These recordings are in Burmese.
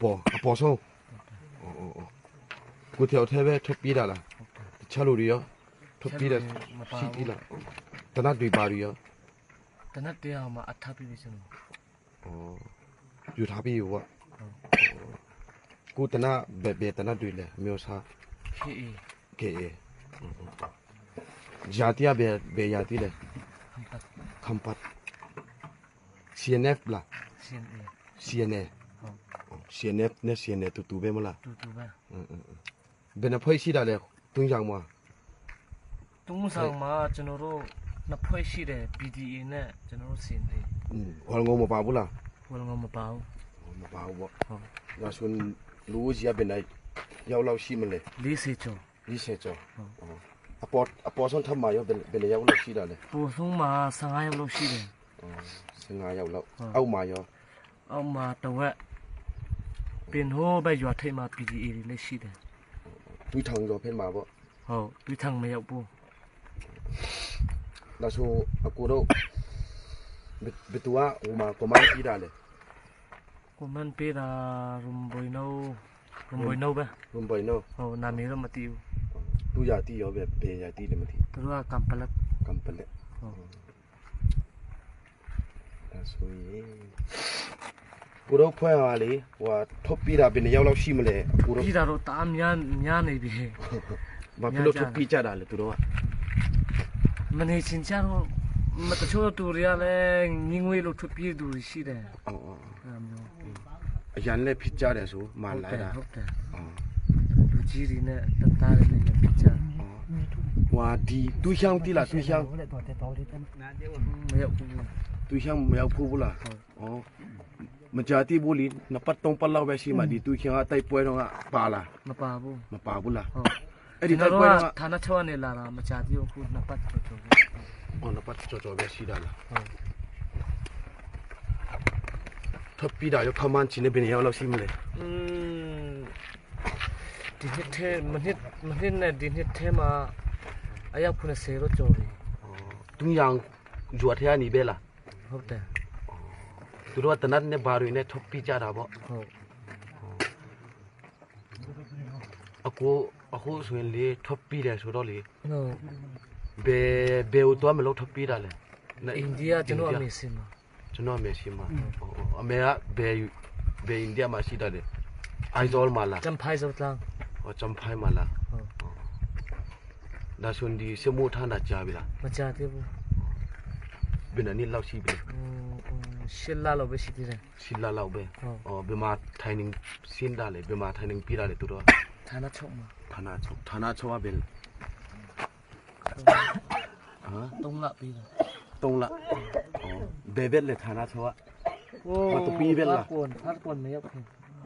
ပေါ်ဆုံးကို條ထဲပဲထွက်ပြေးတာလားတခြားလူတွေရောထွက်ပြေးတယ်ရှိသေးလားတနတ်တွေပါတွေရောတနတ်တရားမှာအထပ်ပြီးပြီကျွန်တော်ယူထားပြီးရောကိုတနတ်ဘယ်တနတ်တွေလဲမျိုးစားကေဂျာတီယာဘယ်ယာတီလဲခမ်ပတ် CNF လား CNF နဲ့ CNF တူပဲမလားတူပဲဘယ်နှဖွဲ့ရှိတာလဲတွင်းဆောင်မှာတွင်းဆောင်မှာကျွန်တော်တို့နှစ်ဖွဲ့ရှိတယ် PDA နဲ့ကျွန်တော်တို့ CNA ဟောငုံမပါဘူးလားဟောငုံမပါဘူးပေါ့ဟုတ်ဒါဆိုလူကြီးဘယ်နဲ့ရောက်လောက်ရှိမလဲ40ကျော်အပေါ်ဆုံးထပ်မှာရောဘယ်နဲ့ရောက်လောက်ရှိတာလဲပေါ်ဆုံးမှာ15ရောက်လောက်ရှိတယ်15ရောက်လောက်အောက်မှာရောအောက်မှာတဝက်ပင်ဟိုးပဲရွာထိပ်မှာ PDA တွေလည်းရှိတယ်တွေးထောင်ရောဖက်မှာပေါ့ဟုတ်တွေးထောင်မရောက်ဘူးဒါဆိုအကိုတို့ဘယ်သူကဟိုမှာကွန်မန့်ပြီးတာလဲကွန်မန့်ပေးတာရုံဘွိုနိုပဲရုံဘွိနိုဟုတ်နာမည်တော့မသိဘူးသူရတီရောပဲဘယ်ရတီလည်းမသိသူကကမ်ပလက်ဟုတ်ဒါဆိုရင်ကိုတို့ဖွဲ့ပါလေဟိုထုတ်ပြီးတာဘယ်နှစ်ယောက်လောက်ရှိမလဲကိုတို့ပြီးတာတော့တာများနေပြီဘာဖြစ်လို့ထုတ်ပြီးကြတာလဲသူတို့ကမနေချင်ကြတော့မတချို့တူတွေကလည်းငင်းငွေလို့ထုတ်ပြီးသူရှိတယ်အရန်လည်းဖြစ်ကြတယ်ဆိုမှလိုက်တာဟုတ်တယ်လူကြီးတွေနဲ့တသားတွေနဲ့ဖြစ်ကြဟွာဒီတူရှောင်းတိလားတူရှောင်းမရောက်ဘူးတူရှောင်းမရောက်ဘူးလားမကြတိဘူးလီနပတ်တုံးပလောက်ပဲရှိမှဒီတူရှောင်းအတိုက်ပွဲတော့ပါလားမပါဘူးလားအဲ့ဒီတိုက်ပွဲတော့ဌာနချုပ်ကနေလာတာမကြတိဘူးခုနပတ်ကျော်နပတ်ကျော်ပဲရှိတာလားထပ်ပြီးတာရခမန်းချင်းနေဘယ်ရောက်လောက်ရှိမလဲဒီနှစ်ထဲမနှစ်နဲ့ဒီနှစ်ထဲမှာအယောက်90တော့ကျော်ပြီတူយ៉ាងဂျွာထဲကနေပဲလားဟုတ်တယ်သူတို့ကတနတ်နဲ့ဘာတွေနဲ့ထပ်ပြီးကြတာပေါ့ဟုတ်အခုဆိုရင်လေထပ်ပြီးတယ်ဆိုတော့လေဟုတ်ဘယ်တော့မလို့ထပ်ပြီးတာလဲအိန္ဒိယကျွန်တော်အမေစင်မှာအမေကဘယ်အိန္ဒိယမှာရှိတာလဲအိုင်ဇော်မှာလားဂျမ်ဖိုင်ဇော်လားဂျမ်ဖိုင်မှာလားဒါဆိုဒီစမိုးထနာကြာပြီလားမကြာသေးဘူးဘယ်နှစ်လောက်ရှိပြီ10လလောက်ပဲရှိသေးတယ်10လလောက်ပဲဘယ်မှာထိုင်နေစင်းတာလဲဘယ်မှာထိုင်နေပြတာလဲသူတို့ဌာနချုပ်မှာဌာနချုပ်ကဘယ်3လပြီးတယ်3လဘယ်ဘက်လဲဌာနချုပ်ကမတူပြီးဘက်လားဖတ်ကွန်မရောက်ဘူး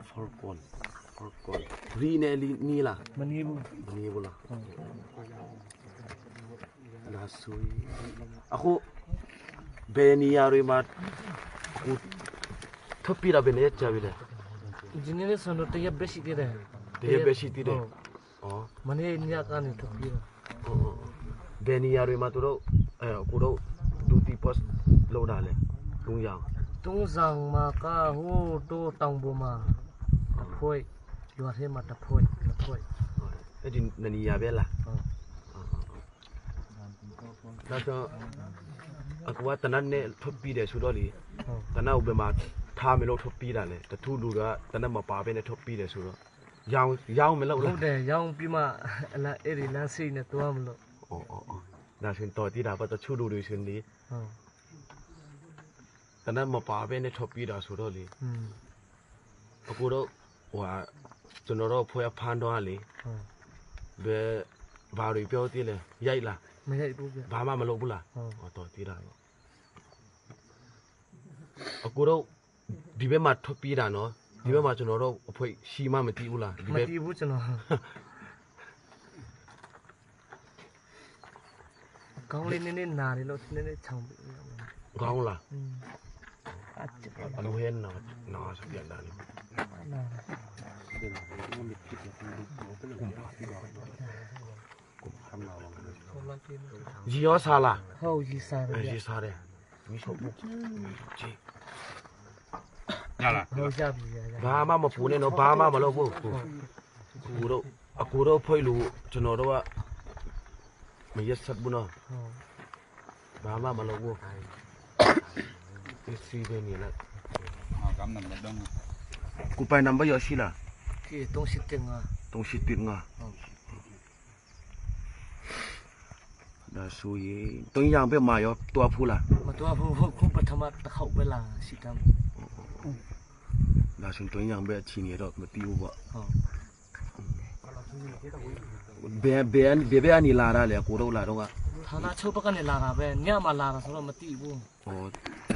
ဖတ်ကွန်ရီနယ်လီနီလားမနီဘူးလားဒါဆိုအခုဘယ်နေရာတွေမှာအခုထပ်ပြီးတာဘယ်နေရာကြာပြီလဲဒီနေ့လည်းဆိုတော့တရက်ပဲရှိသေးတယ်မနေ့ညကနေထပ်ပြီးတာဘယ်နေရာတွေမှာတို့ကိုတို့ဒူတီပတ်လောက်တာလဲ3ဆောင်မှာကဟိုတိုးတောင်ပေါ်မှာဖွေးရွာထဲမှာတဖွေးအဲ့ဒီနေရာပဲလားဒါဆိုအခုကတနတ်နဲ့ထွက်ပြီးတယ်ဆိုတော့လေတနတ်ဘယ်မှာထားမလို့ထွက်ပြီးတာလဲတထူလူကတနတ်မပါဘဲနဲ့ထွက်ပြီးတယ်ဆိုတော့ရောင်းမလို့လားဟုတ်တယ်ရောင်းပြီးမှအဲ့ဒီလမ်းစိနဲ့တွားမလို့ဒါဆိုတော်တီးတာပတ်တချို့လူတွေဆိုနေတနတ်မပါဘဲနဲ့ထွက်ပြီးတာဆိုတော့လေအခုတော့ဟိုကျွန်တော်တို့ဖွဲ့ဖန်းတော့လေဘယ်ဘာတွေပြောသေးလဲရိုက်လားမရိုက်ဘူးဗျဘာမှမလုပ်ဘူးလားတော်တီးတာပေါ့အခုတော့ဒီဘက်မှာထွက်ပြီးတာနော်ဒီဘက်မှာကျွန်တော်တို့အဖွဲရှိမှမတီးဘူးလားမတီးဘူးကျွန်တော်ကောင်းလေးနည်းနည်းနားလေလို့နည်းနည်းချောင်းပြီးကောင်းလားအလိုဟဲနာစပြလာလေရီရောစားလားဟုတ်ရီစားတယ်ရီစားတယ်မိဆိုဘူးကြည့် ရလား ဟုတ်ကြပြီရ ဘာမှမပူနဲ့နော်ဘာမှမလုပ်ဘူးကိုတို့အကိုတို့ဖိတ်လို့ကျွန်တော်တို့ကမရက်ဆက်ဘူးနော်ဘာမှမလုပ်ဘူးဒီစီးပဲနေလား ကမ်းနံပါတ်တော့ ကိုပိုင်နံပါတ်ရရှိလား ဒီ30တင်ငါ 371ဒါဆိုရင်တွင်းရံပဲမှာရောတွားဖူးလား မတော်ဘူးခုပထမတစ်ခေါက်ပဲလာစီတမ်း ဒါဆိုတွင်းရံပဲအချင်းရတော့မတီးဘူးပေါ့ ဟုတ် ဘယ်အနေလာတာလဲကိုတို့လာတော့က ဌာနချုပ်ဘက်ကနေလာတာပဲညမှာလာတာဆိုတော့မသိဘူး ဟော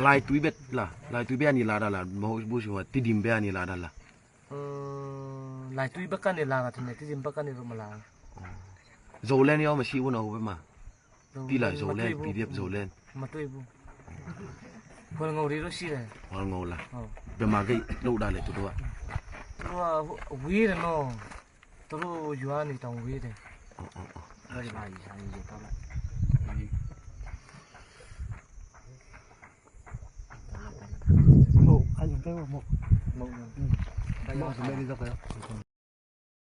လိုက်တွေးပဲလားလိုက်တွေးပဲအနေလာတာလားမဟုတ်ဘူးဆိုတော့တီဒီမ်ပဲအနေလာတာလား လိုက်တွေးဘက်ကနေလာတာတင်တယ်ဒီဘက်ကနေတော့မလာ ဇိုလန်ရောမရှိဘူးနော်ဟိုဘက်မှာတီးလိုက်ဇိုလန် PDF ဇိုလန် မတွေ့ဘူးခေါ်ငုံရီလို့ရှိတယ် ဟောငေါလာ ဟုတ် ဘယ်မှာကိတ်လောက်တာလဲသူတို့က သူကဝေးတယ်နော်သူတို့ရွာနေတောင်ဝေးတယ်အဲ့ဒီမှာကြီးဆိုင်ကြီးတော့လိုက်ဟုတ်အဲ့ဒီတော့မဟုတ်မဟုတ် 没得这个。